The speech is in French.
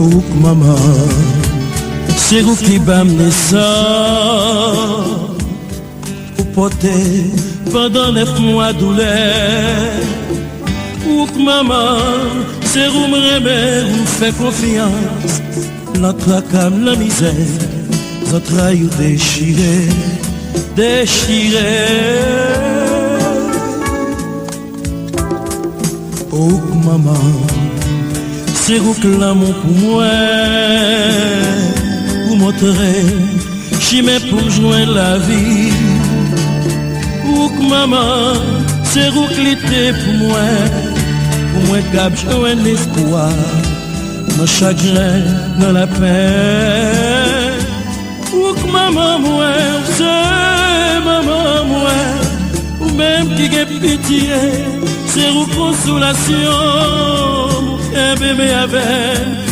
Ouk maman, c'est vous qui m'amenez ça. Ou porter pendant 9 mois douleur. Ouk maman, c'est vous me remet, vous fait confiance. Notre cam la misère, notre aïe déchiré, déchiré. Ouk maman, c'est vous que l'amour pour moi, vous montrez, j'y pour joindre la vie. Ouk maman, c'est vous qui l'été pour moi cap j'ai un espoir, nos chagrins, dans la peine. Ouk maman moi, c'est maman moi, ou même qui a pitié, c'est vous consolation, un bébé avec.